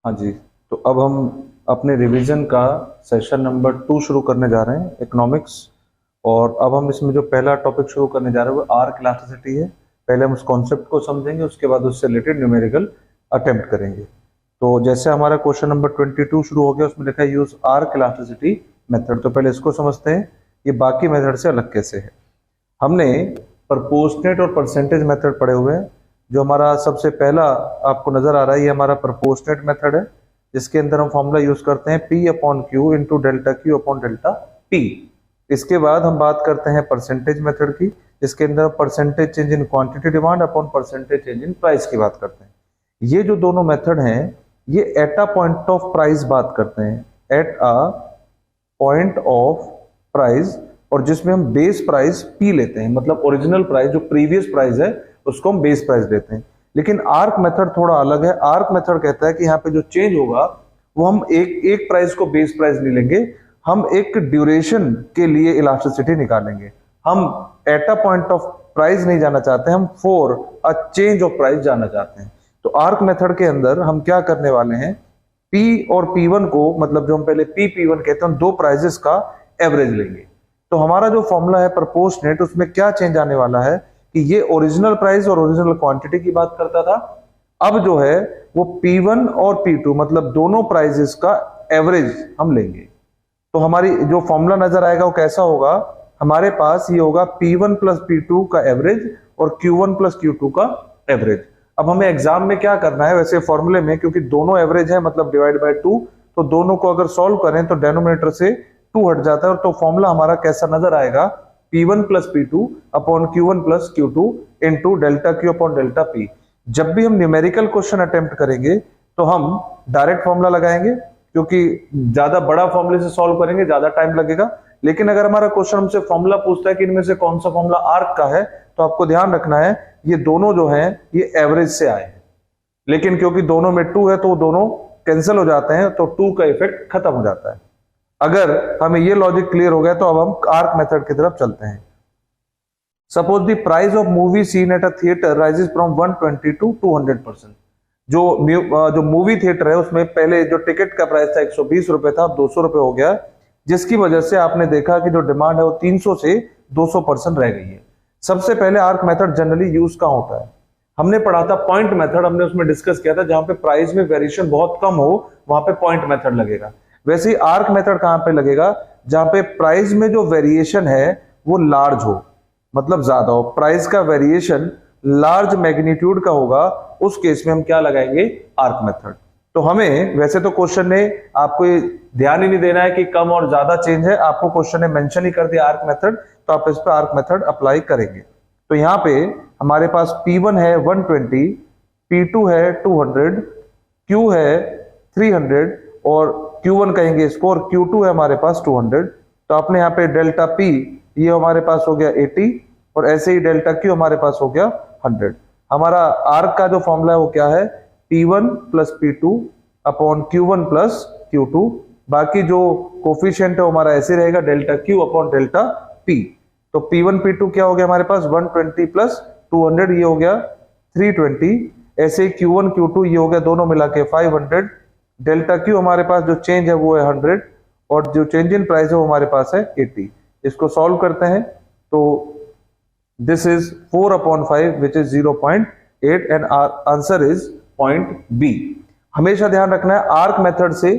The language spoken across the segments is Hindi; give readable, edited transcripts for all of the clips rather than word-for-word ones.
हाँ जी। तो अब हम अपने रिवीजन का सेशन नंबर 2 शुरू करने जा रहे हैं, इकोनॉमिक्स। और अब हम इसमें जो पहला टॉपिक शुरू करने जा रहे हैं वो आर्क इलास्टिसिटी है। पहले हम उस कॉन्सेप्ट को समझेंगे, उसके बाद उससे रिलेटेड न्यूमेरिकल अटेम्प्ट करेंगे। तो जैसे हमारा क्वेश्चन नंबर 22 शुरू हो गया, उसमें लिखा है यूज आर्क इलास्टिसिटी मेथड। तो पहले इसको समझते हैं, ये बाकी मेथड से अलग कैसे है। हमने प्रपोर्शनेट और परसेंटेज मेथड पढ़े हुए हैं। जो हमारा सबसे पहला आपको नजर आ रहा है, ये हमारा प्रपोर्शनेट मेथड है, जिसके अंदर हम फॉर्मूला यूज करते हैं P upon Q into delta Q upon delta P। इसके बाद हम बात करते हैं परसेंटेज मेथड की, जिसके अंदर percentage change in quantity demand upon percentage change in price की बात करते हैं। ये जो दोनों मेथड हैं, ये at a point of price बात करते हैं, at a point of price, और जिसमें हम बेस प्राइस P लेते हैं, मतलब ओरिजिनल प्राइस जो प्रीवियस प्राइस है उसको हम बेस प्राइस लेते हैं। लेकिन आर्क मेथड थोड़ा अलग है। आर्क मेथड कहता है कि यहाँ पे जो चेंज होगा वो हम एक प्राइस को बेस प्राइस नहीं लेंगे, हम एक ड्यूरेशन के लिए इलास्टिसिटी निकालेंगे। हम at a point of price नहीं जाना चाहते, हम for a change of price जाना चाहते हैं। तो आर्क मेथड के अंदर हम क्या करने वाले हैं, P और P1 को, मतलब जो हम पहले P1 कहते हैं, हम दो प्राइजेस का एवरेज लेंगे। तो हमारा जो फॉर्मूला है प्रपोर्शनेट, उसमें क्या चेंज आने वाला है कि ये ओरिजिनल प्राइस और ओरिजिनल क्वांटिटी की बात करता था। अब जो है वो P1 और P2, मतलब दोनों प्राइजेस का एवरेज हम लेंगे। तो हमारी जो फॉर्मूला नजर आएगा वो कैसा होगा, हमारे पास ये होगा P1 प्लस P2 का एवरेज और Q1 प्लस Q2 का एवरेज। अब हमें एग्जाम में क्या करना है, वैसे फॉर्मूले में क्योंकि दोनों एवरेज है, मतलब डिवाइड बाय 2, तो दोनों को अगर सॉल्व करें तो डेनोमिनेटर से 2 हट जाता है, और तो फॉर्मूला हमारा कैसा नजर आएगा, P1 plus P2 upon Q1 plus Q2 into delta Q upon delta P। जब भी हम न्यूमेरिकल क्वेश्चन अटेम्प्ट करेंगे तो हम डायरेक्ट फॉर्मूला लगाएंगे, क्योंकि ज्यादा बड़ा फॉर्मूले से सॉल्व करेंगे ज्यादा टाइम लगेगा। लेकिन अगर हमारा क्वेश्चन हमसे फॉर्मूला पूछता है कि इनमें से कौन सा फॉर्मूला आर्क का है, तो आपको ध्यान रखना है ये दोनों जो हैं ये एवरेज से आए हैं। लेकिन क्योंकि दोनों में 2 है तो दोनों कैंसिल हो जाते हैं, तो 2 का इफेक्ट खत्म हो जाता है। अगर हमें ये लॉजिक क्लियर हो गया तो अब हम आर्क मेथड की तरफ चलते हैं। Suppose the price of movie scene at a theatre rises from 120 to 200%। जो मूवी थिएटर है उसमें पहले जो टिकट का प्राइस था 120 रुपए था, अब 200 रुपए हो गया, जिसकी वजह से आपने देखा कि जो डिमांड है वो 300 से 200% रह गई है। सबसे पहले आर्क मेथड जनरली यूज कहां होता है, हमने पढ़ा था पॉइंट मेथड, हमने उसमें डिस्कस किया था जहां पे प्राइस में वेरिएशन बहुत कम हो वहां पे पॉइंट मेथड लगेगा। वैसे ही आर्क मेथड कहां पे लगेगा, जहां पे प्राइस में जो वेरिएशन है वो लार्ज हो, मतलब ज्यादा हो, प्राइस का वेरिएशन लार्ज मैग्नीट्यूड का होगा, उस केस में हम क्या लगाएंगे, आर्क मेथड। तो हमें वैसे तो क्वेश्चन ने आपको ये ध्यान ही नहीं देना है कि कम और ज्यादा चेंज है, आपको क्वेश्चन ने मेंशन ही कर दिया आर्क मेथड, तो आप इस पर आर्क मेथड अप्लाई करेंगे। तो यहाँ पे हमारे पास P1 है 120, P2 है 200, Q है 300 और Q1 कहेंगे इसको, और Q2 है हमारे पास 200। तो आपने यहाँ पे डेल्टा P ये हमारे पास हो गया 80, और ऐसे ही डेल्टा Q हमारे पास हो गया 100। हमारा आर्क का जो फॉर्मूला है वो क्या है, P1 plus P2 upon Q1 plus Q2। बाकी जो कोफिशिएंट है वो हमारा ऐसे रहेगा, delta Q upon delta P। तो P1 P2 क्या हो गया हमारे पास, 120 प्लस 200 ये हो गया 320। ऐसे ही Q1 Q2 ये हो गया दोनों मिला के 500। डेल्टा Q हमारे पास जो चेंज है वो है 100, और जो चेंज इन प्राइस है वो हमारे पास है 80। इसको सॉल्व करते हैं तो this is 4 upon 5 which is 0.8 and answer is point B. हमेशा ध्यान रखना है आर्क मेथड से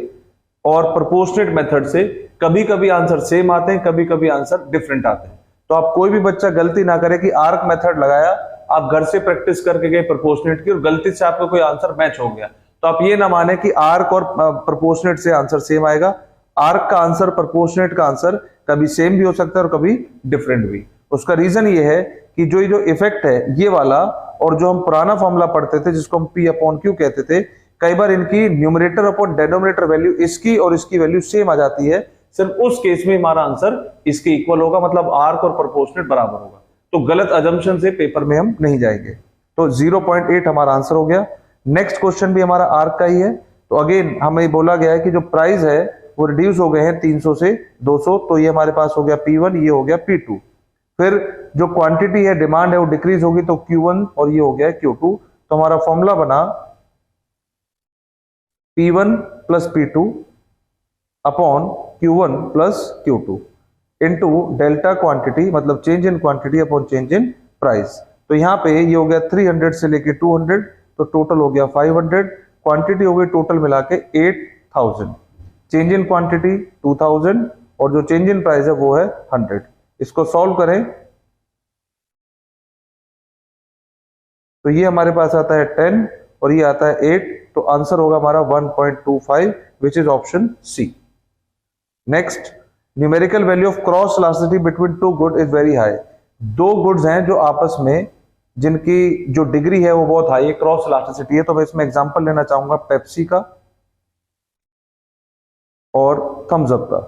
और प्रोपोर्शनेट मेथड से कभी कभी आंसर सेम आते हैं, कभी कभी आंसर डिफरेंट आते हैं। तो आप कोई भी बच्चा गलती ना करे कि आर्क मेथड लगाया, आप घर से प्रैक्टिस करके गए प्रोपोर्शनेट की और गलती से आपका कोई आंसर मैच हो गया, तो आप ये ना माने कि आर्क और प्रोपोर्शनेट से आंसर सेम आएगा। आर्क का आंसर प्रोपोर्शनेट का आंसर कभी सेम भी हो सकता है और कभी डिफरेंट भी। उसका रीजन ये है कि जो इफेक्ट है ये वाला, और जो हम पुराना फॉर्मूला पढ़ते थे जिसको हम P अपॉन Q कहते थे, कई बार इनकी न्यूमरेटर अपॉन डेनोमिनेटर वैल्यू इसकी और इसकी वैल्यू सेम आ जाती है, सिर्फ उस केस में हमारा आंसर इसके इक्वल होगा, मतलब आर्क और प्रोपोर्शनेट बराबर होगा। तो गलत अजम्पशन से पेपर में हम नहीं जाएंगे। तो 0.8 हमारा आंसर हो गया। नेक्स्ट क्वेश्चन भी हमारा आर्क का ही है। तो अगेन हमें बोला गया है कि जो प्राइस है वो रिड्यूस हो गए हैं 300 से 200, तो ये हमारे पास हो गया P1, ये हो गया P2। फिर जो क्वांटिटी है, डिमांड है, वो डिक्रीज होगी, तो Q1 और ये हो गया Q2। तो हमारा फॉर्मूला बना P1 plus P2 upon Q1 plus Q2 into delta quantity, मतलब change in quantity upon change in price. तो यहाँ पे ये हो गया 300 से लेके 200, तो टोटल हो गया 500, क्वांटिटी हो गई टोटल मिला के 8000, चेंज इन क्वांटिटी 2000 और जो चेंज इन प्राइस है वो है 100। इसको सॉल्व करें तो ये हमारे पास आता है 10 और ये आता है 8, तो आंसर होगा हमारा 1.25 which is option C. Next, numerical value of cross elasticity between two good is very high. दो गुड्स हैं जो आपस में जिनकी जो डिग्री है वो बहुत हाई है, क्रॉस इलास्टिसिटी है। तो मैं इसमें एग्जांपल लेना चाहूंगा पेप्सी का और थम्स अप का।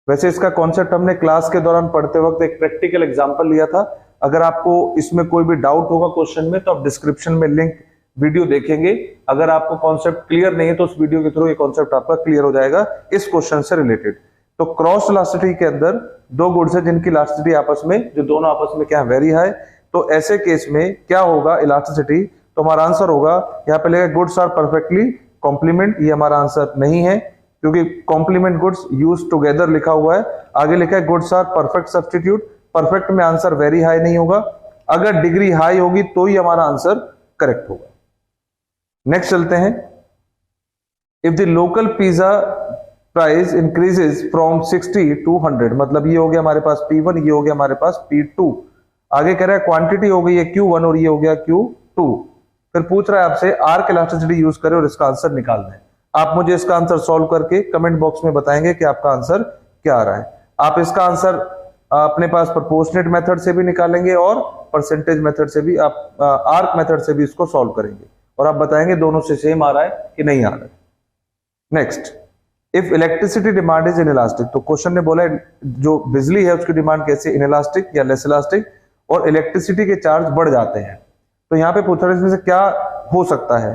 वैसे इसका कॉन्सेप्ट हमने क्लास के दौरान पढ़ते वक्त एक प्रैक्टिकल एग्जांपल लिया था। अगर आपको इसमें कोई भी डाउट होगा क्वेश्चन में तो आप डिस्क्रिप्शन में लिंक वीडियो देखेंगे। अगर आपको कॉन्सेप्ट क्लियर नहीं है तो उस वीडियो के थ्रू ये कॉन्सेप्ट आपका क्लियर हो जाएगा इस क्वेश्चन से रिलेटेड। तो क्रॉस इलास्टिसिटी के अंदर दो गुड्स है जिनकी इलास्टिसिटी आपस में, जो दोनों आपस में क्या है, वेरी हाई। तो ऐसे केस में क्या होगा इलास्टिसिटी, तो हमारा आंसर होगा यहाँ पे लिखा गुड्स आर परफेक्टली कॉम्प्लीमेंट। ये हमारा आंसर नहीं है क्योंकि कॉम्प्लीमेंट गुड्स यूज टुगेदर लिखा हुआ है। आगे लिखा है goods are perfect substitute. Perfect में आंसर वेरी हाई नहीं होगा, अगर डिग्री हाई होगी तो ही हमारा आंसर करेक्ट होगा। नेक्स्ट चलते हैं, if the local pizza price increases from 60 to 100, मतलब ये हो गया हमारे पास P1, ये हो गया हमारे पास P2। आगे कह रहा है क्वांटिटी हो गई है Q1 और ये हो गया Q2। फिर पूछ रहा है आपसे आर्क इलास्टिसिटी यूज करें और इसका आंसर निकालना है। आप मुझे इसका आंसर सॉल्व करके कमेंट बॉक्स में बताएंगे कि आपका आंसर क्या आ रहा है। आप इसका आंसर अपने पास प्रोपोर्शनेट मेथड से भी निकालेंगे और परसेंटेज मेथड से भी, आप आर्क मेथड से भी इसको सॉल्व करेंगे और आप बताएंगे दोनों से सेम आ रहा है कि नहीं आ रहा है। Next, if electricity demand is inelastic, तो क्वेश्चन ने बोला जो बिजली है उसकी डिमांड कैसे, इनइलास्टिक या लेस इलास्टिक, और इलेक्ट्रिसिटी के चार्ज बढ़ जाते हैं। तो यहाँ पे पूछा इसमें से क्या हो सकता है।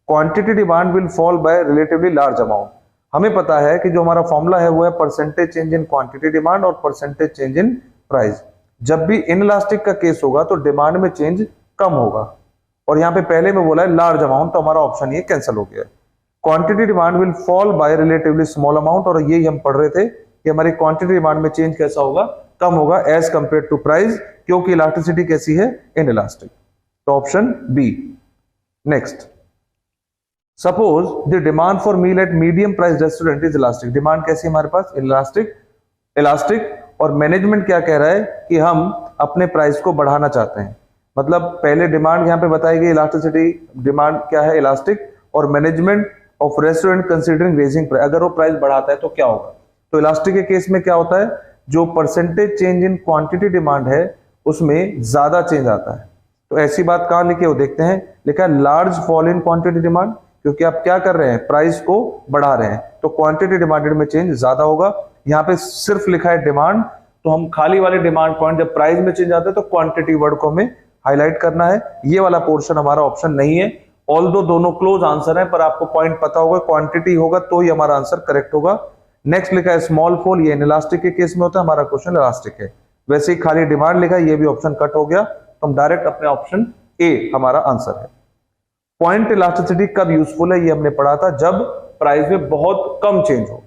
Quantity demand will fall bye relatively large amount. हमें पता है कि जो हमारा फॉर्मूला है वो है percentage change in quantity demand और परसेंटेज चेंज इन प्राइस। जब भी इनइलास्टिक का केस होगा तो डिमांड में चेंज कम होगा, और यहाँ पे पहले में बोला है लार्ज अमाउंट, तो हमारा ऑप्शन ये कैंसिल हो गया। Quantity demand will fall bye relatively small amount, और यही हम पढ़ रहे थे कि हमारी क्वांटिटी डिमांड में चेंज कैसा होगा, कम होगा एज कंपेयर टू प्राइस, क्योंकि इलास्टिसिटी कैसी है, इनइलास्टिक। तो option B. Next, suppose the demand for meal at medium price restaurant is elastic. Demand कैसी है हमारे पास, इलास्टिक, और मैनेजमेंट क्या कह रहा है कि हम अपने प्राइस को बढ़ाना चाहते हैं। मतलब पहले डिमांड यहाँ पे बताई गई इलास्टिसिटी, डिमांड क्या है, इलास्टिक, और management of restaurant considering raising price, अगर वो प्राइस बढ़ाता है तो क्या होगा। तो इलास्टिक के केस में क्या होता है, जो percentage change in quantity demand है उसमें ज्यादा चेंज आता है। तो ऐसी बात कहां लिखी है वो देखते हैं। लिखा है large fall in quantity demand, क्योंकि आप क्या कर रहे हैं, प्राइस को बढ़ा रहे हैं, तो क्वांटिटी डिमांडेड में चेंज ज्यादा होगा। यहाँ पे सिर्फ लिखा है डिमांड, तो हम खाली वाले डिमांड पॉइंट, जब प्राइस में चेंज आता है तो क्वांटिटी वर्ड को हमें हाईलाइट करना है। ये वाला पोर्शन हमारा ऑप्शन नहीं है। ऑल्दो दोनों क्लोज आंसर है, पर आपको पॉइंट पता होगा, क्वांटिटी होगा तो ही हमारा आंसर करेक्ट होगा। नेक्स्ट लिखा है स्मॉल फॉल, ये इनइलास्टिक के केस में होता है, हमारा क्वेश्चन इलास्टिक है। वैसे ही खाली डिमांड लिखा है, ये भी ऑप्शन कट हो गया, तो हम डायरेक्ट अपने ऑप्शन ए हमारा आंसर है। पॉइंट इलास्टिसिटी कब यूजफुल है, ये हमने पढ़ा था, जब प्राइस में बहुत कम चेंज हो।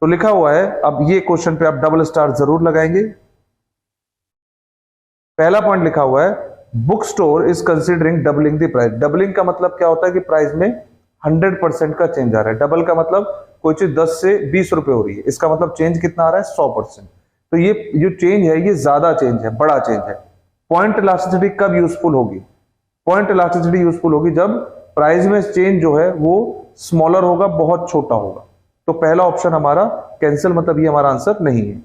तो लिखा हुआ है, अब ये क्वेश्चन पे आप डबल स्टार जरूर लगाएंगे। पहला पॉइंट लिखा हुआ है book store is considering doubling the price. Doubling का मतलब क्या होता है कि प्राइस में 100% का चेंज आ रहा है। डबल का मतलब कोई चीज 10 से 20 रुपए हो रही है, इसका मतलब चेंज कितना आ रहा है, 100%। तो ये जो चेंज है ये ज्यादा चेंज है, बड़ा चेंज है। पॉइंट इलास्टिसिटी कब यूजफुल होगी, पॉइंट इलास्टिसिटी यूजफुल होगी जब प्राइस में चेंज जो है वो स्मॉलर होगा, बहुत छोटा होगा। तो पहला ऑप्शन हमारा कैंसिल, मतलब ये हमारा आंसर नहीं है।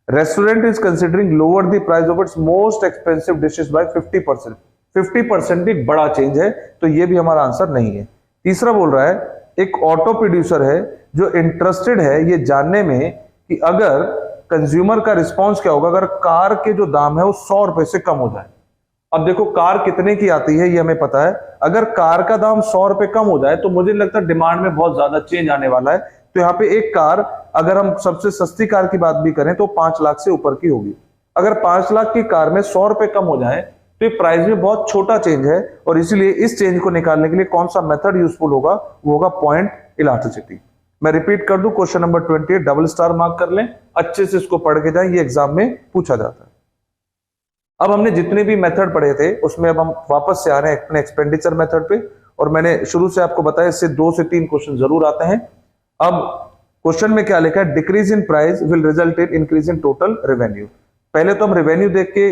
Restaurant is considering lower the price of its most expensive dishes by 50%। 50% भी बड़ा चेंज है, तो ये भी हमारा आंसर नहीं है। तीसरा बोल रहा है एक ऑटो प्रोड्यूसर है जो इंटरेस्टेड है ये जानने में कि अगर कंज्यूमर का रिस्पॉन्स क्या होगा अगर कार के जो दाम है वो 100 रुपए से कम हो जाए। अब देखो कार कितने की आती है ये हमें पता है, अगर कार का दाम 100 रुपए कम हो जाए तो मुझे लगता है डिमांड में बहुत ज्यादा चेंज आने वाला है। तो यहाँ पे एक कार, अगर हम सबसे सस्ती कार की बात भी करें तो 5 लाख से ऊपर की होगी। अगर 5 लाख की कार में 100 रुपए कम हो जाए तो ये प्राइस में बहुत छोटा चेंज है और इसीलिए इस चेंज को निकालने के लिए कौन सा मेथड यूजफुल होगा, वो होगा पॉइंट इलास्टिसिटी। मैं रिपीट कर दूं, question number 28 double star mark कर लें, अच्छे से इसको पढ़ के जाए, ये एग्जाम में पूछा जाता है। अब हमने जितने भी मेथड पढ़े थे उसमें अब हम वापस से आ रहे हैं अपने एक्सपेंडिचर मेथड पे, और मैंने शुरू से आपको बताया इससे 2 से 3 क्वेश्चन जरूर आते हैं। अब क्वेश्चन में क्या लिखा है, decrease in price will result in increase in total revenue. पहले तो हम रेवेन्यू देख के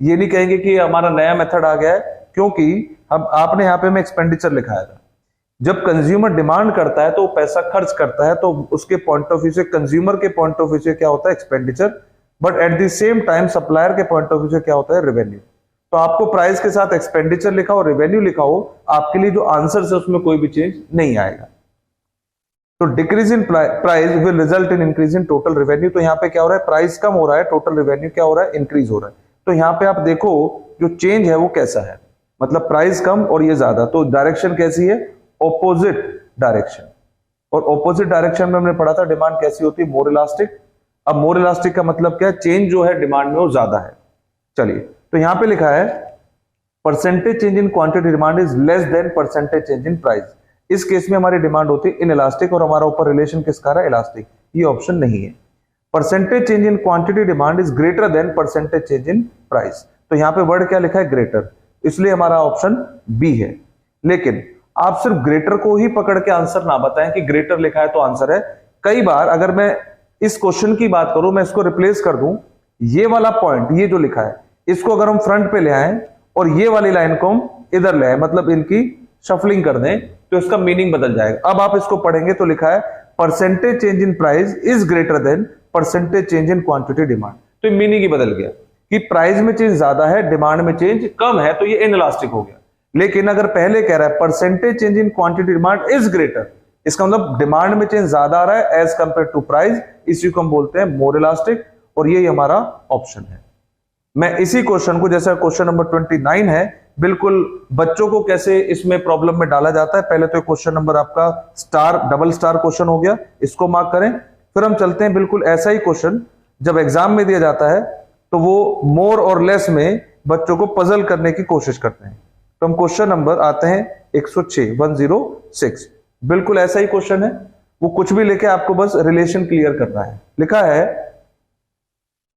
ये नहीं कहेंगे कि हमारा नया मेथड आ गया है, क्योंकि हम आपने यहाँ पे हमें एक्सपेंडिचर लिखाया था। जब कंज्यूमर डिमांड करता है तो पैसा खर्च करता है, तो उसके पॉइंट ऑफ व्यू से, कंज्यूमर के पॉइंट ऑफ व्यू से क्या होता है, expenditure, but at the same time supplier के पॉइंट ऑफ व्यू से क्या होता है, रेवेन्यू। तो आपको प्राइस के साथ एक्सपेंडिचर लिखा हो, रेवेन्यू लिखा हो, आपके लिए जो आंसर है उसमें कोई भी चेंज नहीं आएगा। तो decrease in price will result in increase in total revenue. तो यहाँ पे क्या हो रहा है, प्राइस कम हो रहा है, टोटल रेवेन्यू क्या हो रहा है, इंक्रीज हो रहा है। तो यहाँ पे आप देखो जो चेंज है वो कैसा है, मतलब प्राइस कम और ये ज्यादा, तो डायरेक्शन कैसी है, ऑपोजिट डायरेक्शन। और ऑपोजिट डायरेक्शन में हमने पढ़ा था डिमांड कैसी होती है, मोर इलास्टिक। अब मोर इलास्टिक का मतलब क्या है, चेंज जो है डिमांड में वो ज्यादा है। चलिए, तो यहां पे लिखा है percentage change in quantity demand is less than percentage change in price. इस केस में हमारी डिमांड होती है इन इलास्टिक और हमारा ऊपर रिलेशन किसका रहा है, इलास्टिक। ये ऑप्शन नहीं है। Percentage change in quantity demand is greater than percentage change in price. तो यहां पे वर्ड क्या लिखा है, ग्रेटर, इसलिए हमारा ऑप्शन बी है। लेकिन आप सिर्फ ग्रेटर को ही पकड़ के आंसर ना बताएं कि ग्रेटर लिखा है तो आंसर है। कई बार अगर मैं इस क्वेश्चन की बात करूं, मैं इसको रिप्लेस कर दूं, ये वाला पॉइंट, ये जो लिखा है, इसको अगर हम फ्रंट पे ले आए और ये वाली लाइन को हम इधर ले आए, मतलब इनकी शफलिंग कर दें, तो इसका मीनिंग बदल जाएगा। अब आप इसको पढ़ेंगे तो लिखा है percentage change in price is greater than percentage change in quantity demand. तो मीनिंग ही बदल गया कि प्राइस में चेंज ज्यादा है, डिमांड में चेंज कम है, तो ये इनइलास्टिक हो गया। लेकिन अगर पहले कह रहा है percentage change in quantity demand is greater, इसका मतलब डिमांड में चेंज ज्यादा आ रहा है एज कंपेयर टू प्राइस, इसी को हम बोलते हैं मोर इलास्टिक, और यही हमारा ऑप्शन है। मैं इसी क्वेश्चन को, जैसा क्वेश्चन नंबर 29 है, बिल्कुल बच्चों को कैसे इसमें प्रॉब्लम में डाला जाता है। पहले तो क्वेश्चन नंबर आपका स्टार, डबल स्टार क्वेश्चन हो गया, इसको मार्क करें। फिर हम चलते हैं बिल्कुल ऐसा ही क्वेश्चन जब एग्जाम में दिया जाता है, तो वो मोर और लेस में बच्चों को पजल करने की कोशिश करते हैं। तो हम क्वेश्चन नंबर आते हैं 106 बिल्कुल ऐसा ही क्वेश्चन है, वो कुछ भी लेके आपको बस रिलेशन क्लियर करना है। लिखा है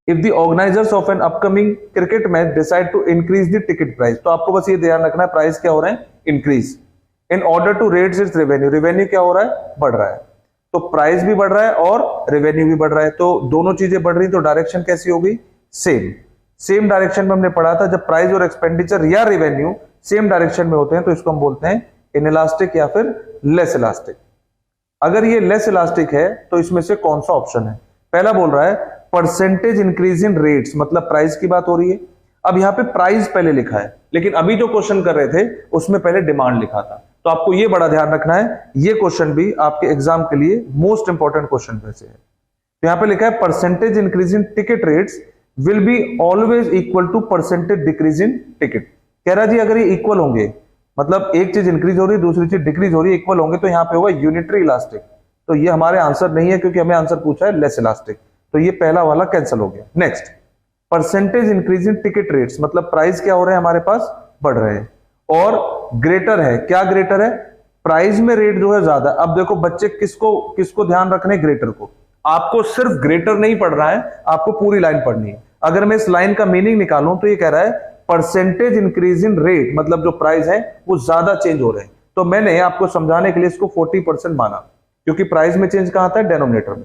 if the organizers of an upcoming cricket match decide to increase the ticket price, तो आपको बस ये ध्यान रखना है प्राइस क्या हो रहा है, increase, in order to raise its revenue, revenue क्या हो रहा है, बढ़ रहा है। तो प्राइस भी बढ़ रहा है और रेवेन्यू भी बढ़ रहा है, तो दोनों चीजें बढ़ रही, तो डायरेक्शन कैसी होगी, सेम डायरेक्शन में हमने पढ़ा था। जब प्राइस और एक्सपेंडिचर या रेवेन्यू सेम डायरेक्शन में होते हैं तो इसको हम बोलते हैं इनइलास्टिक या फिर लेस इलास्टिक। अगर ये लेस इलास्टिक है तो इसमें से कौन सा ऑप्शन है, पहला बोल रहा है परसेंटेज इंक्रीज इन रेट्स, मतलब प्राइस की बात हो रही है। अब यहाँ पे प्राइस पहले लिखा है, लेकिन अभी जो क्वेश्चन कर रहे थे उसमें पहले डिमांड लिखा था, तो आपको ये बड़ा ध्यान रखना है, ये क्वेश्चन भी आपके एग्जाम के लिए मोस्ट इंपॉर्टेंट क्वेश्चन में से है। तो यहाँ पे लिखा है percentage increase in ticket rates will be always equal to percentage decrease in ticket. कह रहा जी अगर ये इक्वल होंगे, मतलब एक चीज इंक्रीज हो रही है दूसरी चीज डिक्रीज हो रही है, इक्वल होंगे, तो यहाँ पे होगा यूनिटरी इलास्टिक। तो ये हमारे आंसर नहीं है, क्योंकि हमें आंसर पूछा है लेस इलास्टिक, तो ये पहला वाला कैंसिल हो गया। Next, percentage increase in ticket rates, मतलब प्राइस क्या हो रहे हैं हमारे पास, बढ़ रहे हैं, और ग्रेटर है, क्या ग्रेटर है, प्राइस में रेट जो है ज्यादा। अब देखो बच्चे किसको ध्यान रखने, ग्रेटर को। आपको सिर्फ ग्रेटर नहीं पढ़ रहा है, आपको पूरी लाइन पढ़नी है। अगर मैं इस लाइन का मीनिंग निकालूं तो ये कह रहा है परसेंटेज इंक्रीज इन रेट, मतलब जो प्राइस है वो ज्यादा चेंज हो रहे हैं। तो मैंने आपको समझाने के लिए इसको 40% माना, क्योंकि प्राइस में चेंज कहां आता है, डेनोमिनेटर में।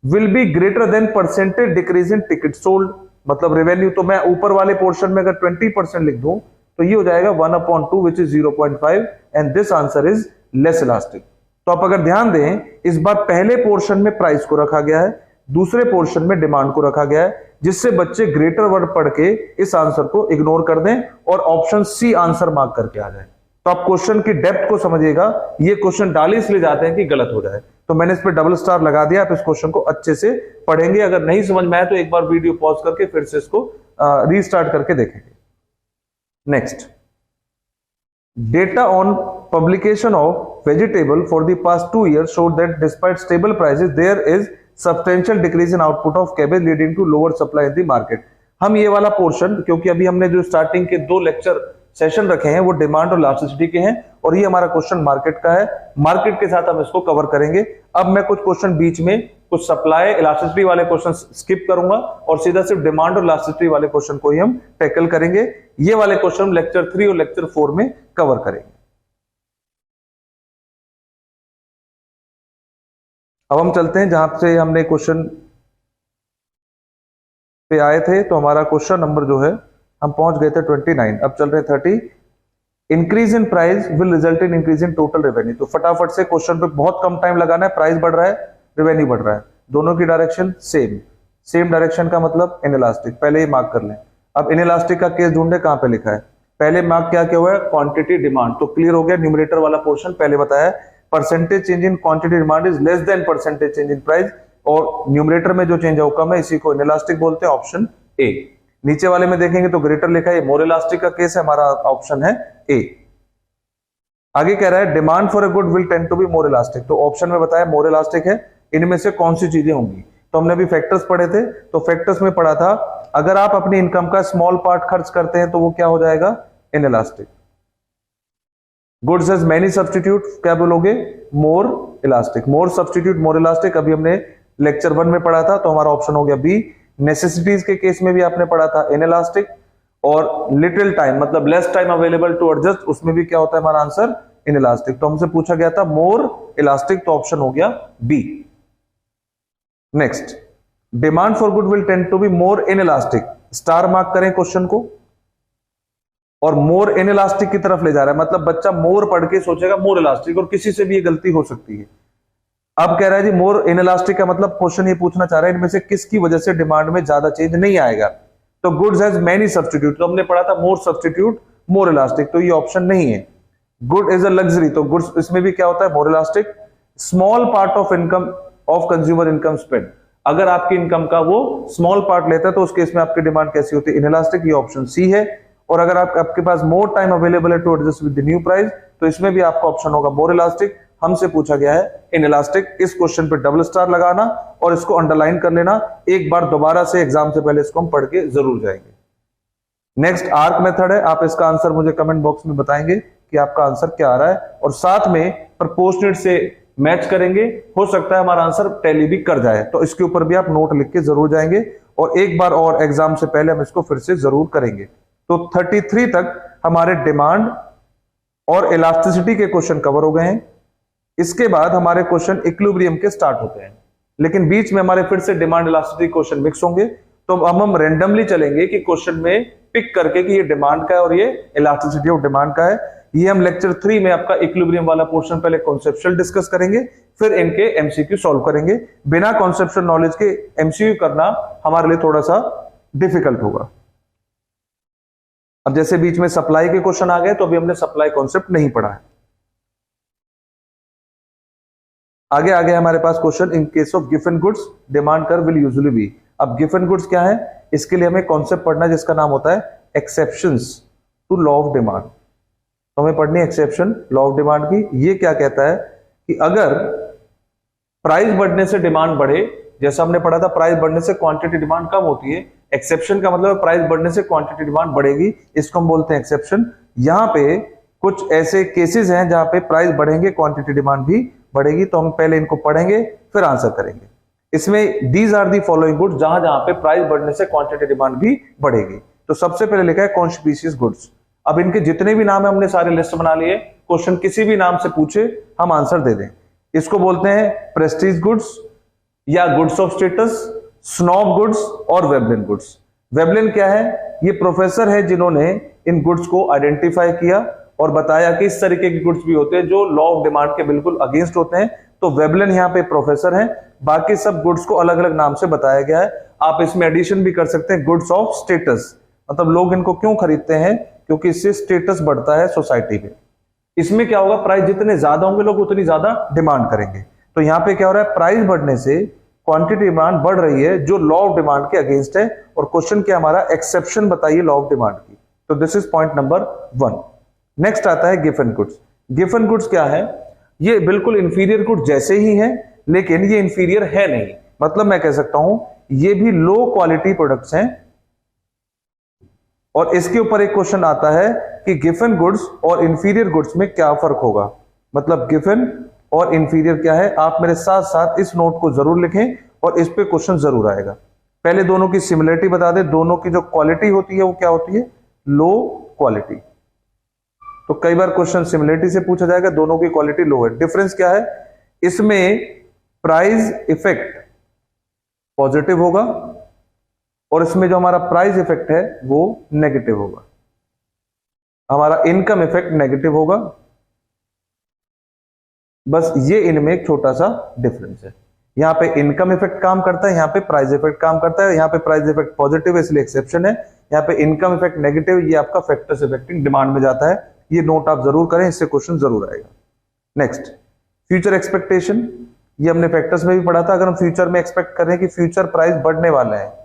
Will be greater than percentage decrease in ticket sold, मतलब रेवेन्यू। तो मैं ऊपर वाले पोर्शन में अगर 20% लिख दूं तो ये हो जाएगा 1/2 which is 0.5, and this answer is less elastic. तो आप अगर ध्यान दें, इस बार पहले पोर्शन में प्राइस को रखा गया है, दूसरे पोर्शन में डिमांड को रखा गया है, जिससे बच्चे ग्रेटर वर्ड पढ़ के इस आंसर को इग्नोर कर दें और ऑप्शन सी आंसर मार्क करके आ जाए। तो आप क्वेश्चन की डेप्थ को समझिएगा, ये क्वेश्चन डाल इसलिए जाते हैं कि गलत हो जाए। तो मैंने इस पर डबल स्टार लगा दिया, आप इस क्वेश्चन को अच्छे से पढ़ेंगे। अगर नहीं समझ में आए तो एक बार वीडियो पॉज करके फिर से इसको रीस्टार्ट करके देखेंगे। Next, data on publication of vegetable for the past 2 years showed that despite stable prices there is substantial decrease in output of cabbage leading to lower supply in the market। हम ये वाला पोर्शन, क्योंकि अभी हमने जो स्टार्टिंग के 2 लेक्चर सेशन रखे हैं वो डिमांड और इलास्टिसिटी के हैं, और ये हमारा क्वेश्चन मार्केट का है। मार्केट के साथ हम इसको कवर करेंगे। अब मैं कुछ क्वेश्चन बीच में, कुछ सप्लाई इलास्टिसिटी वाले क्वेश्चन स्किप करूंगा और सीधा सिर्फ डिमांड और इलास्टिसिटी वाले क्वेश्चन को ही हम टैकल करेंगे। ये वाले क्वेश्चन लेक्चर 3 और लेक्चर 4 में कवर करेंगे। अब हम चलते हैं जहां से हमने क्वेश्चन पे आए थे। तो हमारा क्वेश्चन नंबर जो है, हम पहुंच गए थे 29, अब चल रहे 30। Increase in price will result in increase in total revenue. तो फटाफट से क्वेश्चन पे बहुत कम टाइम लगाना है। प्राइस बढ़ रहा है, रेवेन्यू बढ़ रहा है, दोनों की डायरेक्शन सेम डायरेक्शन का मतलब इनइलास्टिक। पहले ही मार्क कर लें। अब इनइलास्टिक का केस ढूंढे, कहां पे लिखा है? पहले मार्क क्या हुआ है? Quantity demand. तो क्लियर हो गया, न्यूमरेटर वाला पोर्शन पहले बताया, percentage change in quantity demand is less than percentage change in price, और न्यूमरेटर में जो चेंज है वो कम है, इसी को इनइलास्टिक बोलते हैं, ऑप्शन ए। नीचे वाले में देखेंगे तो ग्रेटर लिखा है, मोर इलास्टिक का केस है, हमारा ऑप्शन है ए। आगे कह रहा है demand for a good will tend to be more elastic. तो ऑप्शन में बताया मोर इलास्टिक है। इनमें से कौन सी चीजें होंगी? तो हमने अभी फैक्टर्स पढ़े थे, तो फैक्टर्स में पढ़ा था अगर आप अपनी इनकम का स्मॉल पार्ट खर्च करते हैं तो वो क्या हो जाएगा? Inelastic. Goods has many substitute, क्या बोलोगे? More elastic. More substitute more elastic अभी हमने लेक्चर 1 में पढ़ा था, तो हमारा ऑप्शन हो गया बी। नेसेसिटीज के केस में भी आपने पढ़ा था इनइलास्टिक, और लिटिल टाइम मतलब less time available to adjust, उसमें भी क्या होता है हमारा आंसर? इनइलास्टिक। तो हमसे पूछा गया था मोर इलास्टिक, तो ऑप्शन हो गया B. Next, demand for good will tend to be more inelastic. Star mark करें क्वेश्चन को, और मोर इनइलास्टिक की तरफ ले जा रहा है, मतलब बच्चा मोर पढ़ के सोचेगा मोर इलास्टिक, और किसी से भी ये गलती हो सकती है। अब कह रहा है जी मोर इनइलास्टिक का मतलब क्वेश्चन ये पूछना चाह रहा है इनमें से किसकी वजह से डिमांड में ज्यादा चेंज नहीं आएगा। तो गुड्स हैज मेनी सब्स्टिट्यूट, तो हमने पढ़ा था मोर सब्स्टिट्यूट मोर इलास्टिक, तो ये ऑप्शन नहीं है। गुड इज अ लग्जरी, तो गुड्स इसमें भी क्या होता है? मोर elastic. Small part of income of consumer income spend, अगर आपकी इनकम का वो स्मॉल पार्ट लेता है तो उस केस में आपकी डिमांड कैसी होती है? इनइलास्टिक, ये ऑप्शन सी है। और अगर आपके पास मोर टाइम अवेलेबल है to adjust with the new price, तो इसमें भी आपका ऑप्शन होगा मोर इलास्टिक। हमसे पूछा गया है इनइलास्टिक। इस क्वेश्चन पे डबल स्टार लगाना और इसको अंडरलाइन कर लेना। एक बार दोबारा से एग्जाम से पहले इसको हम पढ़ के जरूर जाएंगे। नेक्स्ट आर्क मेथड है, आप इसका आंसर मुझे कमेंट बॉक्स में बताएंगे कि आपका आंसर क्या आ रहा है, और साथ में प्रपोर्शनेट से मैच करेंगे। हो सकता है हमारा आंसर टैली भी कर जाए, तो इसके ऊपर भी आप नोट लिख के जरूर जाएंगे, और एक बार और एग्जाम से पहले हम इसको फिर से जरूर करेंगे। तो 33 तक हमारे डिमांड और इलास्टिसिटी के क्वेश्चन कवर हो गए हैं। इसके बाद हमारे क्वेश्चन इक्विलिब्रियम के स्टार्ट होते हैं, लेकिन बीच में हमारे फिर से डिमांड इलास्टिसिटी क्वेश्चन मिक्स होंगे। तो अब हम रेंडमली चलेंगे कि क्वेश्चन में पिक करके कि ये डिमांड का है और ये इलास्टिसिटी ऑफ डिमांड का है। ये हम लेक्चर 3 में आपका इक्विलिब्रियम वाला पोर्शन पहले कॉन्सेप्चुअल डिस्कस करेंगे, फिर इनके एमसीक्यू सॉल्व करेंगे। बिना कॉन्सेप्चुअल नॉलेज के एमसीक्यू करना हमारे लिए थोड़ा सा डिफिकल्ट होगा। अब जैसे बीच में सप्लाई के क्वेश्चन आ गए, तो अभी हमने सप्लाई कॉन्सेप्ट नहीं पढ़ा है। आगे आगे हमारे पास question in case of given goods demand curve will usually be. अब गिवन गुड्स क्या है, इसके लिए हमें कॉन्सेप्ट पढ़ना है जिसका नाम होता है exceptions to law of demand. तो हमें पढ़नी है एक्सेप्शन लॉ ऑफ डिमांड की। ये क्या कहता है कि अगर प्राइस बढ़ने से डिमांड बढ़े, जैसा हमने पढ़ा था प्राइस बढ़ने से क्वांटिटी डिमांड कम होती है, एक्सेप्शन का मतलब प्राइस बढ़ने से क्वांटिटी डिमांड बढ़ेगी, इसको हम बोलते हैं एक्सेप्शन। यहां पे कुछ ऐसे केसेस हैं जहां पे प्राइस बढ़ेंगे क्वांटिटी डिमांड भी बढ़ेगी, तो हम पहले इनको पढ़ेंगे फिर आंसर करेंगे। इसमें these are the following goods, जहां जहां पे प्राइस बढ़ने से क्वांटिटी डिमांड भी बढ़ेगी। तो सबसे पहले लिखा है कॉन्स्पिशियस गुड्स। अब इनके जितने भी नाम है हमने सारे लिस्ट बना लिए, क्वेश्चन किसी भी नाम से पूछे हम आंसर दे दें। इसको बोलते हैं प्रेस्टीज गुड्स या goods of status, snob goods और वेबलिन गुड्स। वेबलिन क्या है? ये प्रोफेसर है जिन्होंने इन गुड्स को आइडेंटिफाई किया और बताया कि इस तरीके के गुड्स भी होते हैं जो लॉ ऑफ डिमांड के बिल्कुल अगेंस्ट होते हैं। तो वेबलिन यहाँ पे प्रोफेसर हैं, बाकी सब गुड्स को अलग अलग नाम से बताया गया है। आप इसमें एडिशन भी कर सकते हैं गुड्स ऑफ स्टेटस, मतलब लोग इनको क्यों खरीदते हैं? क्योंकि इससे स्टेटस बढ़ता है सोसाइटी में। इसमें क्या होगा, प्राइस जितने ज्यादा होंगे लोग उतनी ज्यादा डिमांड करेंगे। तो यहाँ पे क्या हो रहा है, प्राइस बढ़ने से क्वांटिटी डिमांड बढ़ रही है जो लॉ ऑफ डिमांड के अगेंस्ट है। और क्वेश्चन क्या हमारा, एक्सेप्शन बताइए लॉ ऑफ डिमांड की। तो this is point number 1। Next आता है गिवन गुड्स। गिवन गुड्स क्या है? ये बिल्कुल इंफीरियर गुड जैसे ही है, लेकिन ये इंफीरियर है नहीं। मतलब मैं कह सकता हूं ये भी लो क्वालिटी प्रोडक्ट्स हैं, और इसके ऊपर एक क्वेश्चन आता है कि गिवन गुड्स और इंफीरियर गुड्स में क्या फर्क होगा, मतलब गिवन और इंफीरियर क्या है। आप मेरे साथ साथ इस नोट को जरूर लिखें और इस पे क्वेश्चन जरूर आएगा। पहले दोनों की सिमिलरिटी बता दे, दोनों की जो क्वालिटी होती है वो क्या होती है, लो क्वालिटी। तो कई बार क्वेश्चन सिमिलरिटी से पूछा जाएगा, दोनों की क्वालिटी लो है। डिफरेंस क्या है, इसमें प्राइस इफेक्ट पॉजिटिव होगा और इसमें जो हमारा प्राइस इफेक्ट है वो नेगेटिव होगा। हमारा इनकम इफेक्ट नेगेटिव होगा। बस ये इनमें एक छोटा सा डिफरेंस है। यहां पे इनकम इफेक्ट काम करता है, यहां पे प्राइस इफेक्ट काम करता है। यहां पे प्राइस इफेक्ट पॉजिटिव है इसलिए एक्सेप्शन है, यहां पे इनकम इफेक्ट नेगेटिव, ये आपका फैक्टर्स इफेक्टिंग डिमांड में जाता है। ये नोट आप जरूर करें, इससे क्वेश्चन जरूर आएगा। नेक्स्ट, फ्यूचर एक्सपेक्टेशन, ये हमने फैक्टर्स में भी पढ़ा था। अगर हम फ्यूचर में एक्सपेक्ट करें कि फ्यूचर प्राइस बढ़ने वाला है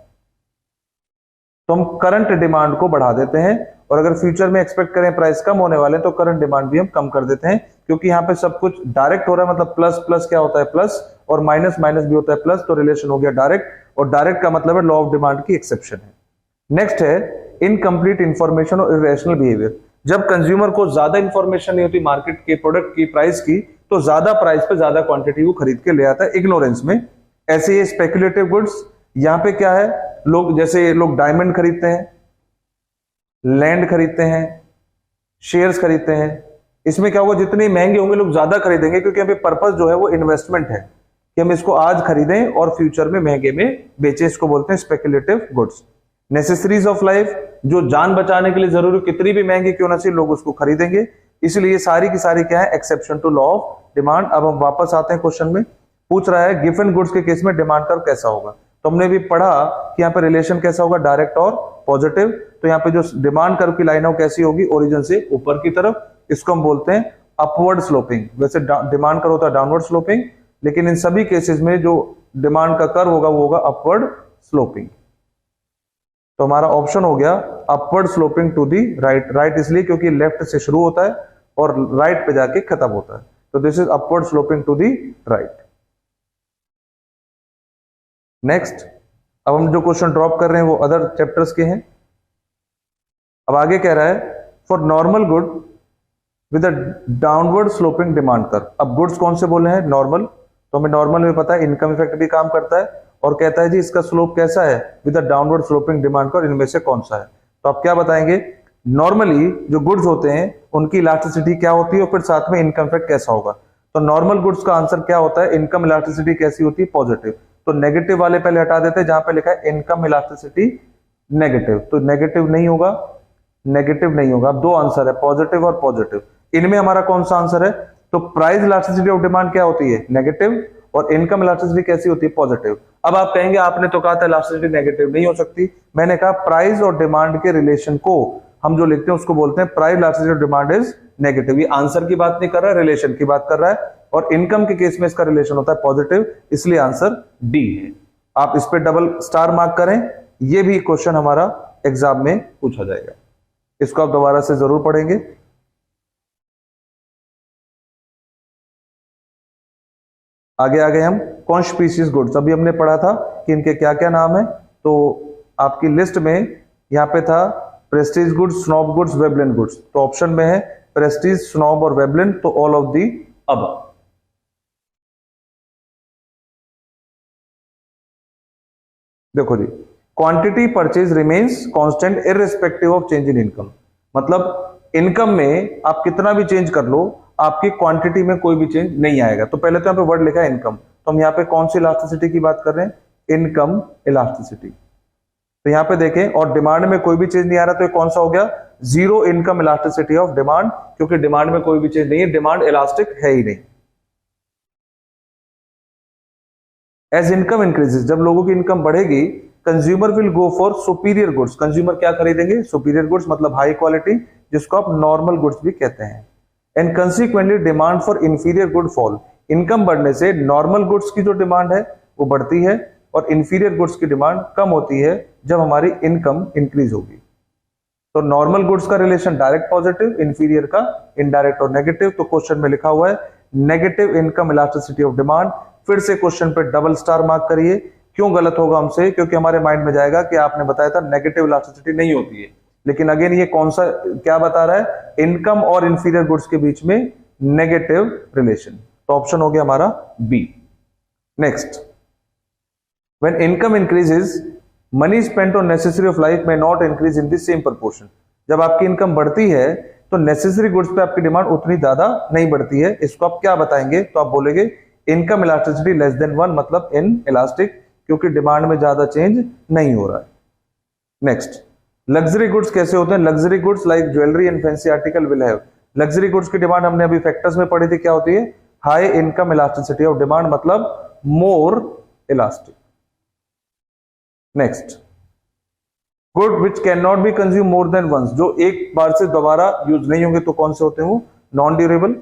तो हम करंट डिमांड को बढ़ा देते हैं, और अगर फ्यूचर में एक्सपेक्ट करें प्राइस कम होने वाले हैं तो करंट डिमांड भी हम कम कर देते हैं, क्योंकि यहाँ पे सब कुछ डायरेक्ट हो रहा है। मतलब प्लस प्लस क्या होता है प्लस, और माइनस माइनस भी होता है प्लस, तो रिलेशन हो गया डायरेक्ट, और डायरेक्ट का मतलब है लॉ ऑफ डिमांड की एक्सेप्शन है। नेक्स्ट है इनकम्प्लीट इंफॉर्मेशन और इरेशनल बिहेवियर। जब कंज्यूमर को ज्यादा इंफॉर्मेशन नहीं होती मार्केट के प्रोडक्ट की प्राइस की, तो ज्यादा प्राइस पे ज्यादा क्वांटिटी वो खरीद के ले आता है इग्नोरेंस में। ऐसे ये स्पेकुलेटिव गुड्स, यहां पे क्या है, लोग जैसे लोग डायमंड खरीदते हैं, लैंड खरीदते हैं, शेयर्स खरीदते हैं। इसमें क्या होगा, जितने महंगे होंगे लोग ज्यादा खरीदेंगे, क्योंकि यहाँ पे पर्पस जो है वो इन्वेस्टमेंट है कि हम इसको आज खरीदें और फ्यूचर में महंगे में बेचें। इसको बोलते हैं speculative goods. Necessaries of life, जो जान बचाने के लिए जरूरी, कितनी भी महंगी क्यों ना चाहिए लोग उसको खरीदेंगे। इसलिए सारी की सारी क्या है, exception to law of demand. अब हम वापस आते हैं क्वेश्चन में, पूछ रहा है गिवन गुड्स के केस में डिमांड कर्व कैसा होगा। तो हमने भी पढ़ा कि यहाँ पे रिलेशन कैसा होगा, डायरेक्ट और पॉजिटिव। तो यहाँ पे जो डिमांड कर्व की लाइन है वो कैसी होगी, ओरिजिन से ऊपर की तरफ। इसको हम बोलते हैं अपवर्ड स्लोपिंग। वैसे डिमांड कर्व होता है डाउनवर्ड स्लोपिंग, लेकिन इन सभी केसेस में जो डिमांड का कर्व होगा वो होगा अपवर्ड स्लोपिंग। तो हमारा ऑप्शन हो गया upward sloping to the right. Right इसलिए क्योंकि लेफ्ट से शुरू होता है और राइट पे जाके खत्म होता है, तो this is upward sloping to the right. Next, अब हम जो क्वेश्चन ड्रॉप कर रहे हैं वो अदर चैप्टर्स के हैं। अब आगे कह रहा है for normal good with a downward sloping demand curve. अब गुड्स कौन से बोले हैं, नॉर्मल। तो हमें नॉर्मल में पता है इनकम इफेक्ट भी काम करता है, और कहता है जी इसका स्लोप कैसा है, with a downward sloping demand curve, इनमें से कौन सा है। तो आप क्या बताएंगे, नॉर्मली जो गुड्स होते हैं उनकी इलास्टिसिटी क्या होती है, और फिर साथ में इनकम इफेक्ट कैसा होगा। तो नॉर्मल गुड्स का आंसर क्या होता है, इनकम इलास्टिसिटी कैसी होती है, पॉजिटिव। तो नेगेटिव वाले पहले हटा देते हैं, जहां पे लिखा है इनकम इलास्टिसिटी नेगेटिव, तो नेगेटिव नहीं होगा, नेगेटिव नहीं होगा। अब दो आंसर है, पॉजिटिव और पॉजिटिव। इनमें हमारा कौन सा आंसर है, तो प्राइस इलास्टिसिटी ऑफ डिमांड क्या होती है, नेगेटिव, और इनकम इलास्टिसिटी कैसी होती है, पॉजिटिव। अब आप कहेंगे आपने तो कहा था इलास्टिसिटी नेगेटिव नहीं हो सकती। मैंने कहा प्राइस और डिमांड के रिलेशन को हम जो लिखते हैं उसको बोलते हैं price elasticity of demand is negative. ये आंसर की बात नहीं कर रहा है, रिलेशन की बात कर रहा है, और इनकम के केस में इसका रिलेशन होता है पॉजिटिव, इसलिए आंसर डी है। आप इस पे डबल स्टार मार्क करें, ये भी क्वेश्चन हमारा एग्जाम में पूछा जाएगा, इसको आप दोबारा से जरूर पढ़ेंगे। आगे आगे हम कौन स्पीसीज गुड्स, अभी हमने पढ़ा था कि इनके क्या क्या नाम है। तो आपकी लिस्ट में यहां पे था prestige goods, snob goods, Veblen goods. तो ऑप्शन में है प्रेस्टीज, स्नॉब और वेबलिन, तो ऑल ऑफ दी अब। देखो जी, quantity purchase remains constant irrespective of change in income. मतलब इनकम में आप कितना भी चेंज कर लो, आपकी क्वांटिटी में कोई भी चेंज नहीं आएगा। तो पहले तो यहाँ पे वर्ड लिखा है इनकम, तो हम यहाँ पे कौन सी इलास्टिसिटी की बात कर रहे हैं, इनकम इलास्टिसिटी। तो यहाँ पे देखें, और डिमांड में कोई भी चेंज नहीं आ रहा, तो ये कौन सा हो गया, zero income elasticity of demand, क्योंकि डिमांड में कोई भी चेंज नहीं है, डिमांड इलास्टिक है ही नहीं। एज इनकम इंक्रीजेस, जब लोगों की इनकम बढ़ेगी, consumer will go for superior goods. Consumer क्या खरीदेंगे, सुपीरियर गुड्स, मतलब हाई क्वालिटी, जिसको आप नॉर्मल गुड्स भी कहते हैं। And consequently demand for inferior good fall. Income बढ़ने से नॉर्मल गुड्स की जो डिमांड है वो बढ़ती है, और इंफीरियर गुड्स की डिमांड कम होती है जब हमारी इनकम इंक्रीज होगी। तो नॉर्मल गुड्स का रिलेशन डायरेक्ट पॉजिटिव, इंफीरियर का इनडायरेक्ट और नेगेटिव। तो क्वेश्चन में लिखा हुआ है negative income elasticity of demand. फिर से क्वेश्चन पे डबल स्टार मार्क करिए। क्यों गलत होगा हमसे, क्योंकि हमारे माइंड में जाएगा कि आपने बताया था नेगेटिव इलास्टिसिटी नहीं होती है, लेकिन अगेन ये कौन सा क्या बता रहा है, इनकम और इंफीरियर गुड्स के बीच में नेगेटिव रिलेशन, तो ऑप्शन हो गया हमारा B. Next, when income increases money spent on necessary of life may not increase in the same proportion. जब आपकी इनकम बढ़ती है तो नेसेसरी गुड्स पे आपकी डिमांड उतनी ज्यादा नहीं बढ़ती है, इसको आप क्या बताएंगे, तो आप बोलेंगे इनकम इलास्टिसिटी लेस देन 1, मतलब इन इलास्टिक, क्योंकि डिमांड में ज्यादा चेंज नहीं हो रहा है। नेक्स्ट, लग्जरी गुड्स कैसे होते हैं, luxury goods like jewellery and fancy article will have, luxury goods की डिमांड हमने अभी फैक्टर्स में पढ़ी थी, क्या होती है, high income elasticity of demand, मतलब more elastic. Next, good which can not be consume more than once, जो एक बार से दोबारा यूज नहीं होंगे, तो कौन से होते हैं वो, नॉन ड्यूरेबल।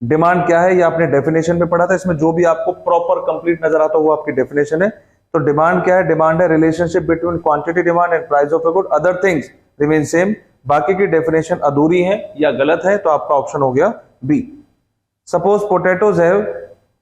डिमांड क्या है, ये आपने डेफिनेशन में पढ़ा था, इसमें जो भी आपको प्रॉपर कंप्लीट नजर आता है वो आपकी डेफिनेशन है। तो डिमांड क्या है, डिमांड है relationship between quantity demand and price of a good, other things remain same. बाकी की डेफिनेशन अधूरी है या गलत है, तो आपका ऑप्शन हो गया बी। सपोज पोटैटोज है,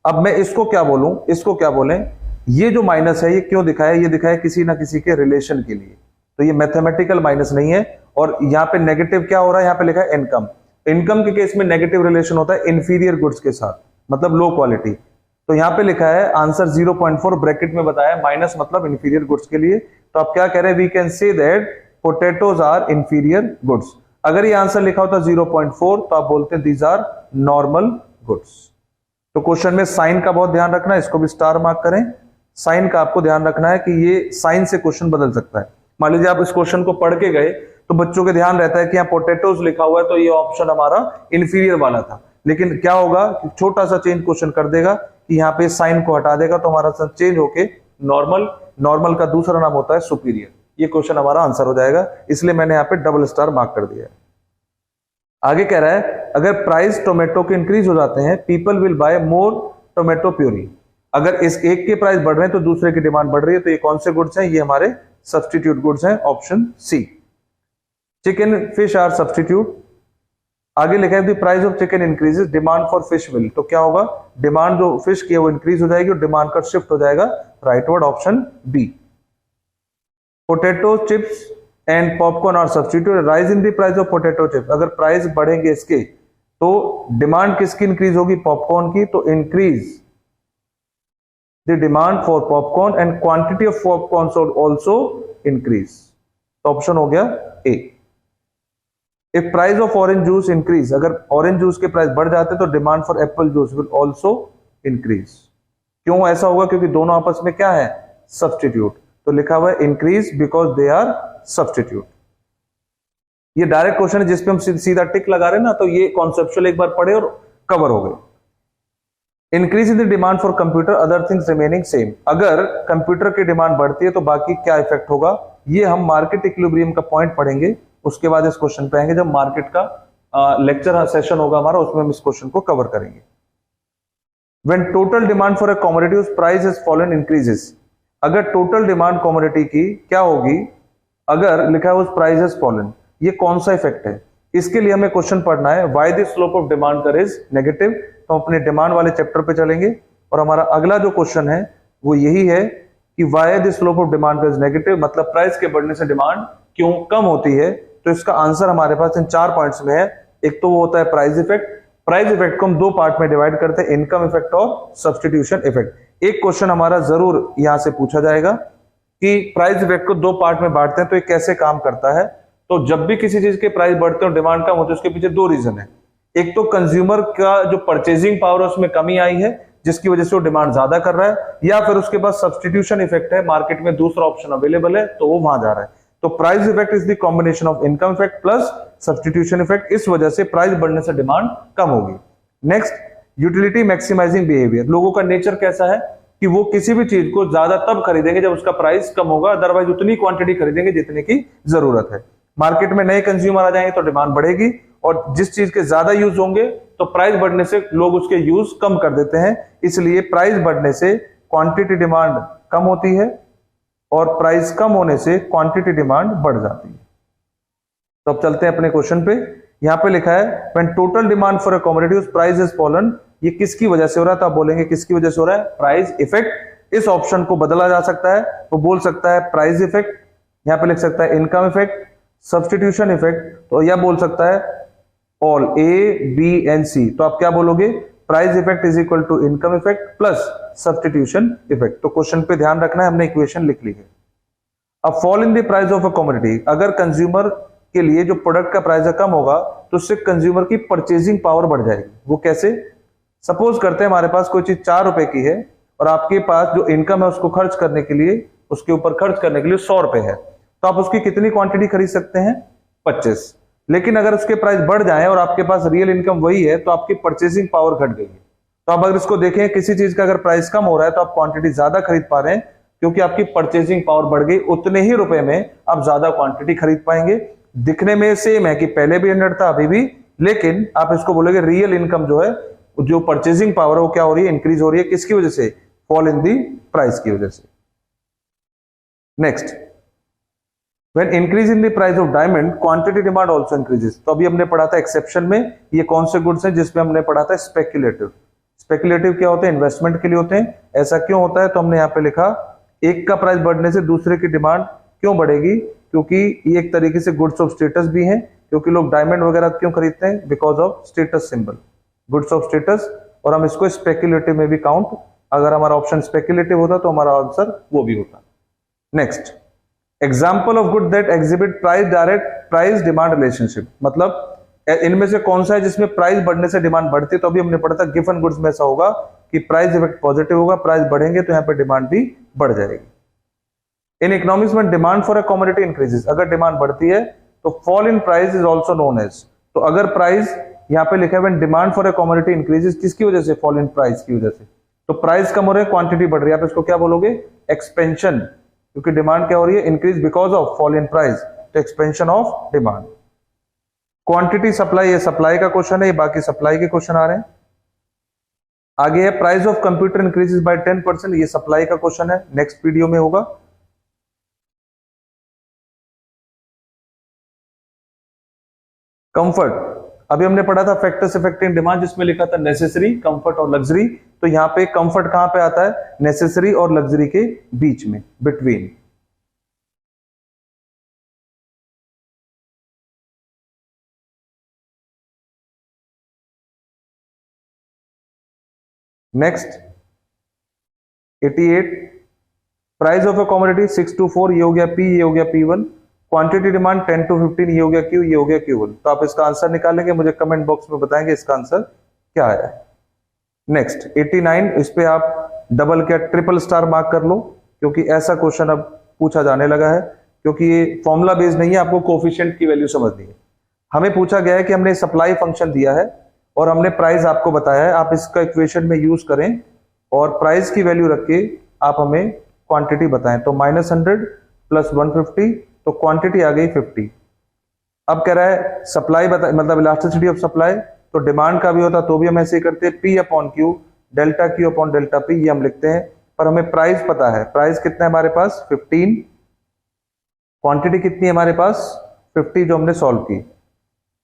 अब मैं इसको क्या बोलूं, इसको क्या बोलें, ये जो माइनस है ये क्यों दिखाया, ये दिखाया किसी ना किसी के रिलेशन के लिए, तो ये मैथमेटिकल माइनस नहीं है। और यहाँ पे नेगेटिव क्या हो रहा है, यहाँ पे लिखा है इनकम, इनकम के केस में नेगेटिव रिलेशन होता है इंफीरियर गुड्स के साथ, मतलब लो क्वालिटी। तो यहाँ पे लिखा है आंसर 0.4 ब्रैकेट में बताया, माइनस मतलब इंफीरियर गुड्स के लिए। तो आप क्या कह रहे हैं, we can say that potatoes are inferior goods. अगर ये आंसर लिखा होता 0.4 तो आप बोलते हैं दीज आर नॉर्मल गुड्स। तो क्वेश्चन में साइन का बहुत ध्यान रखना है, इसको भी स्टार मार्क करें। साइन का आपको ध्यान रखना है कि ये साइन से क्वेश्चन बदल सकता है। मान लीजिए आप इस क्वेश्चन को पढ़ के गए तो बच्चों के ध्यान रहता है कि यहाँ पोटैटोज लिखा हुआ है, तो ये ऑप्शन हमारा इंफीरियर वाला था, लेकिन क्या होगा कि छोटा सा चेंज क्वेश्चन कर देगा कि यहाँ पे साइन को हटा देगा, तो हमारा चेंज होके नॉर्मल, नॉर्मल का दूसरा नाम होता है सुपीरियर। ये क्वेश्चन हमारा आंसर हो जाएगा, इसलिए मैंने यहाँ पे डबल स्टार मार्क कर दिया है। आगे कह रहा है अगर प्राइस टोमेटो के इंक्रीज हो जाते हैं, people will buy more tomato puree. अगर इस एक के प्राइस बढ़ रहे हैं तो दूसरे की डिमांड बढ़ रही है, तो ये कौन से गुड्स हैं, ये हमारे सब्स्टिट्यूट गुड्स हैं, option C. Chicken fish are substitute. आगे लिखा है the price of chicken increases demand for fish will, तो क्या होगा, डिमांड जो फिश की है वो इंक्रीज हो जाएगी और डिमांड का शिफ्ट हो जाएगा rightward, option B. Potato chips and popcorn are substitute, rise in the price of potato chips. अगर प्राइस बढ़ेंगे इसके तो डिमांड किसकी इंक्रीज होगी, पॉपकॉर्न की, तो increase the demand for popcorn and quantity of popcorn should also increase, तो ऑप्शन हो गया ए। if price of orange juice increase, अगर ऑरेंज जूस के प्राइस बढ़ जाते तो demand for Apple juice will also increase. क्यों ऐसा होगा, क्योंकि दोनों आपस में क्या है, सब्स्टिट्यूट, तो लिखा हुआ है increase because they are substitute. ये डायरेक्ट क्वेश्चन है जिसपे हम सीधा टिक लगा रहे हैं ना, तो ये कॉन्सेप्चुअल एक बार पढ़े और कवर हो गए। Increase in the demand for computer other things remaining same, अगर कंप्यूटर की डिमांड बढ़ती है तो बाकी क्या इफेक्ट होगा, ये हम मार्केट इक्विलिब्रियम का पॉइंट पढ़ेंगे, उसके बाद इस क्वेश्चन पे आएंगे जब मार्केट का लेक्चर सेशन होगा हमारा, उसमें हम इस क्वेश्चन को कवर करेंगे। When total demand for a commodity price has fallen increases, अगर टोटल डिमांड कमोडिटी की क्या होगी, अगर लिखा है उस प्राइस हैज फॉलन, ये कौन सा इफेक्ट है, इसके लिए हमें क्वेश्चन पढ़ना है why the slope of demand curve is negative. तो हम अपने डिमांड वाले चैप्टर पे चलेंगे और हमारा अगला जो क्वेश्चन है वो यही है कि why the slope of demand curve is negative, मतलब प्राइस के बढ़ने से डिमांड क्यों कम होती है। तो इसका आंसर हमारे पास इन 4 पॉइंट्स में है। एक तो वो होता है प्राइस इफेक्ट, प्राइस इफेक्ट को हम 2 पार्ट में डिवाइड करते हैं, इनकम इफेक्ट और सब्स्टिट्यूशन इफेक्ट। एक क्वेश्चन हमारा जरूर यहां से पूछा जाएगा कि प्राइस इफेक्ट को 2 पार्ट में बांटते हैं तो ये कैसे काम करता है। तो जब भी किसी चीज के प्राइस बढ़ते हैं और डिमांड कम होती है, उसके पीछे 2 रीजन है। एक तो कंज्यूमर का जो परचेजिंग पावर है उसमें कमी आई है जिसकी वजह से वो डिमांड ज्यादा कर रहा है, या फिर उसके पास सब्स्टिट्यूशन इफेक्ट है, मार्केट में दूसरा ऑप्शन अवेलेबल है तो वो वहां जा रहा है। तो price effect is the combination of income effect plus substitution effect, इस वजह से प्राइस बढ़ने से डिमांड कम होगी। नेक्स्ट, यूटिलिटी मैक्सिमाइजिंग बिहेवियर, लोगों का नेचर कैसा है कि वो किसी भी चीज को ज्यादा तब खरीदेंगे जब उसका प्राइस कम होगा, अदरवाइज उतनी क्वांटिटी खरीदेंगे जितने की जरूरत है। मार्केट में नए कंज्यूमर आ जाएंगे तो डिमांड बढ़ेगी, और जिस चीज के ज्यादा यूज होंगे तो प्राइस बढ़ने से लोग उसके यूज कम कर देते हैं, इसलिए प्राइस बढ़ने से क्वांटिटी डिमांड कम होती है और प्राइस कम होने से क्वांटिटी डिमांड बढ़ जाती है। तो अब चलते हैं अपने क्वेश्चन पे। यहां पे लिखा है when total demand for a commodity price has fallen, ये किसकी वजह से हो रहा है, तो आप बोलेंगे किसकी वजह से हो रहा है, प्राइस इफेक्ट। इस ऑप्शन को बदला जा सकता है, वो बोल सकता है प्राइस इफेक्ट, यहाँ पे लिख सकता है इनकम इफेक्ट, सब्स्टिट्यूशन इफेक्ट, तो यह बोल सकता है all A B and C. तो आप क्या बोलोगे, price effect is equal to income effect plus substitution effect. तो क्वेश्चन पे ध्यान रखना है, हमने इक्वेशन लिख ली है। अब fall in the price of a commodity, अगर कंज्यूमर के लिए जो प्रोडक्ट का प्राइस कम होगा तो उससे कंज्यूमर की परचेजिंग पावर बढ़ जाएगी। वो कैसे, सपोज करते हैं हमारे पास कोई चीज 4 रुपए की है और आपके पास जो इनकम है उसको खर्च करने के लिए, उसके ऊपर खर्च करने के लिए 100 रुपए है, तो आप उसकी कितनी क्वांटिटी खरीद सकते हैं, 25। लेकिन अगर उसके प्राइस बढ़ जाए और आपके पास रियल इनकम वही है तो आपकी परचेसिंग पावर घट गई है। तो आप अगर इसको देखें, किसी चीज का अगर प्राइस कम हो रहा है तो आप क्वांटिटी ज्यादा खरीद पा रहे हैं क्योंकि आपकी परचेसिंग पावर बढ़ गई, उतने ही रुपए में आप ज्यादा क्वांटिटी खरीद पाएंगे। दिखने में सेम है कि पहले भी 100 था अभी भी, लेकिन आप इसको बोलोगे रियल इनकम जो है, जो परचेसिंग पावर है वो क्या हो रही है, इंक्रीज हो रही है। किसकी वजह से, फॉल इन दी प्राइस की वजह से। Next, when increase in the price of diamond quantity demand also increases. तो अभी हमने पढ़ा था एक्सेप्शन में, ये कौन से गुड्स हैं जिसमें हमने पढ़ा था स्पेक्युलेटिव। स्पेक्युलेटिव क्या होते हैं, इन्वेस्टमेंट के लिए होते हैं। ऐसा क्यों होता है, तो हमने यहाँ पे लिखा एक का प्राइस बढ़ने से दूसरे की डिमांड क्यों बढ़ेगी, क्योंकि ये एक तरीके से गुड्स ऑफ स्टेटस भी है, क्योंकि लोग डायमंड वगैरह क्यों खरीदते हैं, because of status symbol, goods of status. और हम इसको स्पेक्युलेटिव में भी काउंट, अगर हमारा ऑप्शन स्पेक्युलेटिव होता तो हमारा आंसर वो भी होता। Next, example of good that exhibit price direct price demand relationship, मतलब इनमें से कौन सा है जिसमें प्राइस बढ़ने से डिमांड बढ़ती है। तो अभी हमने पढ़ा था गिवन गुड्स में ऐसा होगा कि प्राइस इफेक्ट पॉजिटिव होगा, प्राइस बढ़ेंगे तो यहाँ पे डिमांड भी बढ़ जाएगी। इन इकोनॉमिक्स में demand for a commodity increases, अगर डिमांड बढ़ती है तो fall in price is also known as. तो अगर प्राइस यहाँ पे लिखा है demand for a commodity increases, किसकी वजह से, फॉल इन प्राइस की वजह से। तो प्राइस कम हो रहा है, क्वांटिटी बढ़ रही है, आप इसको क्या बोलोगे, एक्सपेंशन, क्योंकि डिमांड क्या हो रही है, increase because of fall in price, तो expansion of demand. Quantity supply, ये सप्लाई का क्वेश्चन है, ये बाकी सप्लाई के क्वेश्चन आ रहे हैं। आगे है price of computer increases by 10%, ये सप्लाई का क्वेश्चन है, नेक्स्ट वीडियो में होगा। कंफर्ट, अभी हमने पढ़ा था फैक्टर्स अफेक्टिंग डिमांड, जिसमें लिखा था नेसेसरी, कंफर्ट और लग्जरी। तो यहां पे कंफर्ट कहां पे आता है, नेसेसरी और लग्जरी के बीच में, between. Next 88, price of a commodity 6 to 4, ये हो गया P, ये हो गया P1। क्वांटिटी डिमांड 10 to 15, ये हो गया Q, ये हो गया Q1। तो आप इसका आंसर निकालेंगे, मुझे कमेंट बॉक्स में बताएंगे इसका आंसर क्या आया है। नेक्स्ट 89, इस पे आप डबल क्या ट्रिपल स्टार मार्क कर लो, क्योंकि ऐसा क्वेश्चन अब पूछा जाने लगा है, क्योंकि ये फॉर्मूला बेस्ड नहीं है, आपको कोफिशिएंट की वैल्यू समझनी है। हमें पूछा गया है कि हमने सप्लाई फंक्शन दिया है और हमने प्राइस आपको बताया है, आप इसका इक्वेशन में यूज करें और प्राइस की वैल्यू रख के आप हमें क्वांटिटी बताएं। तो -100 + 150, तो क्वांटिटी आ गई 50। अब कह रहा है सप्लाई बता, मतलब इलास्टिसिटी ऑफ सप्लाई, तो डिमांड का भी होता तो भी हम ऐसे ही करते हैं, P/Q, delta Q upon delta P, ये हम लिखते हैं। पर हमें प्राइस पता है, प्राइस कितना है हमारे पास 15, क्वांटिटी कितनी है हमारे पास 50, जो हमने सॉल्व की।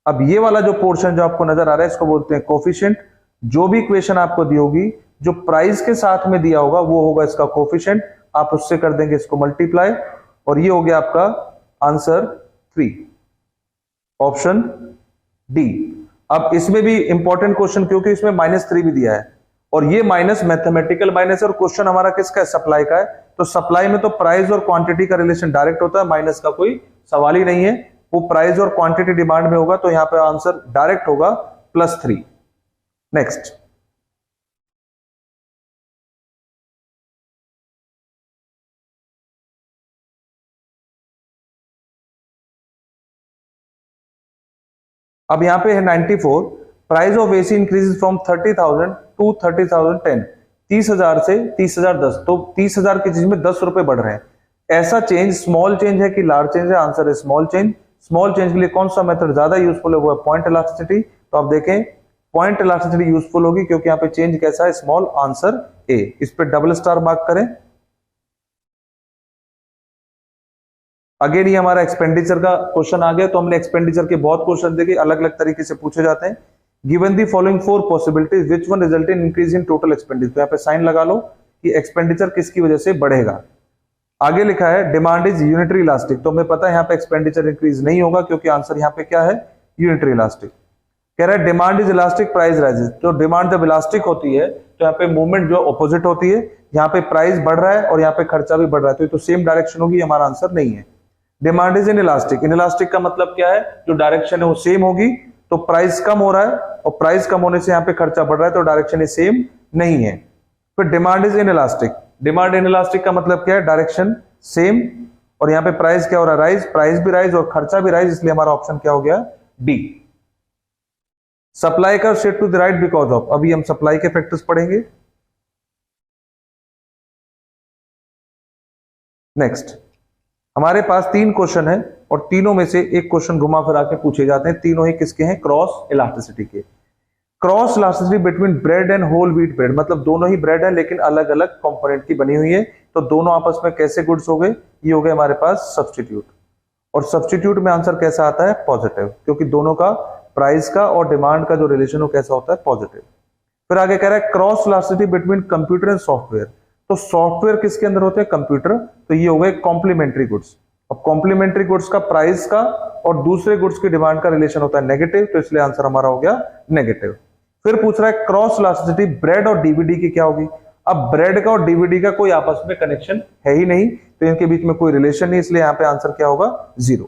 अब ये वाला जो पोर्शन जो आपको नजर आ रहा है, इसको बोलते हैं कोफिशिएंट। जो भी इक्वेशन आपको दी होगी, जो प्राइस के साथ में दिया होगा वो होगा इसका कोफिशिएंट, आप उससे कर देंगे इसको मल्टीप्लाई, और ये हो गया आपका आंसर 3, ऑप्शन डी। अब इसमें भी इंपॉर्टेंट क्वेश्चन, क्योंकि इसमें -3 भी दिया है और ये माइनस मैथमेटिकल माइनस, और क्वेश्चन हमारा किसका है, सप्लाई का है। तो सप्लाई में तो प्राइस और क्वांटिटी का रिलेशन डायरेक्ट होता है, माइनस का कोई सवाल ही नहीं है, वो प्राइस और क्वांटिटी डिमांड में होगा, तो यहां पे आंसर डायरेक्ट होगा +3। नेक्स्ट, अब यहां पे है 94, price of AC increases from 30,000 to 30,010, 30,000 से 30,010, तो 30,000 की चीज में 10 रुपए बढ़ रहे हैं। ऐसा चेंज स्मॉल चेंज है कि लार्ज चेंज है, आंसर है स्मॉल चेंज। स्मॉल चेंज के लिए कौन सा मेथड ज्यादा यूजफुल है, वो है पॉइंट इलास्टिसिटी। तो आप देखें पॉइंट इलास्टिसिटी यूजफुल होगी, क्योंकि यहाँ पे चेंज कैसा है, स्मॉल, आंसर ए। इस पे डबल स्टार मार्क करें। अगेन ये हमारा एक्सपेंडिचर का क्वेश्चन आ गया, तो हमने एक्सपेंडिचर के बहुत क्वेश्चन देखे, अलग अलग तरीके से पूछे जाते हैं। Given the following 4 possibilities which one result in increase in total expenditure, तो यहाँ पे साइन लगा लो कि एक्सपेंडिचर किसकी वजह से बढ़ेगा। आगे लिखा है डिमांड इज यूनिटरी इलास्टिक, तो हमें पता है यहाँ पे एक्सपेंडिचर इंक्रीज नहीं होगा क्योंकि आंसर यहाँ पे क्या है, यूनिटरी इलास्टिक। कह रहा है demand is elastic price rises, तो डिमांड जब इलास्टिक होती है तो यहाँ पे मूवमेंट जो ऑपोजिट होती है, यहाँ पे प्राइस बढ़ रहा है और यहाँ पे खर्चा भी बढ़ रहा है, तो ये तो सेम डायरेक्शन होगी, हमारा आंसर नहीं है। Demand is in elastic, in elastic का मतलब क्या है, जो डायरेक्शन है वो सेम होगी, तो प्राइस कम हो रहा है और प्राइस कम होने से यहाँ पे खर्चा बढ़ रहा है, तो डायरेक्शन ये सेम नहीं है। फिर demand is in elastic, demand in elastic का मतलब क्या है, डायरेक्शन सेम, और यहाँ पे प्राइस क्या हो रहा है, राइज, प्राइस भी राइज और खर्चा भी राइज, इसलिए हमारा ऑप्शन क्या हो गया, डी। सप्लाई का shift to the right because of, अभी हम सप्लाई के फैक्टर्स पढ़ेंगे। नेक्स्ट हमारे पास 3 क्वेश्चन है और तीनों में से एक क्वेश्चन घुमा फिरा के पूछे जाते हैं, तीनों ही किसके हैं, क्रॉस इलास्टिसिटी के। Cross elasticity between bread and whole wheat bread, मतलब दोनों ही ब्रेड है लेकिन अलग अलग कंपोनेंट की बनी हुई है, तो दोनों आपस में कैसे गुड्स हो गए, ये हो गए हमारे पास सब्स्टिट्यूट, और सब्स्टिट्यूट में आंसर कैसा आता है, पॉजिटिव, क्योंकि दोनों का प्राइस का और डिमांड का जो रिलेशन हो कैसा होता है, पॉजिटिव। फिर आगे कह रहा है cross elasticity between computer and software, तो सॉफ्टवेयर किसके अंदर होते हैं, कंप्यूटर, तो ये हो गए कॉम्प्लीमेंट्री गुड्स। अब कॉम्प्लीमेंट्री गुड्स का प्राइस का और दूसरे गुड्स की डिमांड का रिलेशन होता है नेगेटिव, तो इसलिए आंसर हमारा हो गया नेगेटिव। फिर पूछ रहा है क्रॉस इलास्टिसिटी ब्रेड और डीवीडी की क्या होगी, अब ब्रेड का और डीवीडी का कोई आपस में कनेक्शन है ही नहीं, तो इनके बीच में कोई रिलेशन नहीं, इसलिए यहां पे आंसर क्या होगा, 0।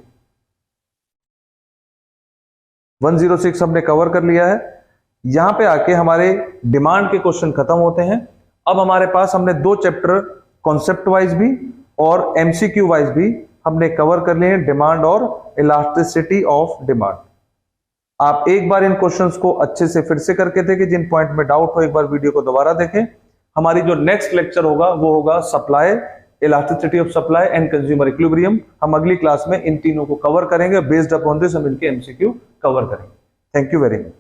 106 हमने कवर कर लिया है। यहां पे आके हमारे डिमांड के क्वेश्चन खत्म होते हैं। अब हमारे पास हमने 2 चैप्टर कॉन्सेप्ट वाइज भी और एमसीक्यू वाइज भी हमने कवर कर लिए हैं, डिमांड और इलास्टिसिटी ऑफ डिमांड। आप एक बार इन क्वेश्चंस को अच्छे से फिर से करके देखें, जिन पॉइंट में डाउट हो एक बार वीडियो को दोबारा देखें। हमारी जो नेक्स्ट लेक्चर होगा वो होगा supply, elasticity of supply and consumer equilibrium. हम अगली क्लास में इन तीनों को कवर करेंगे, बेस्ड अपॉन दिस हम इनके एमसीक्यू कवर करेंगे। Thank you very much.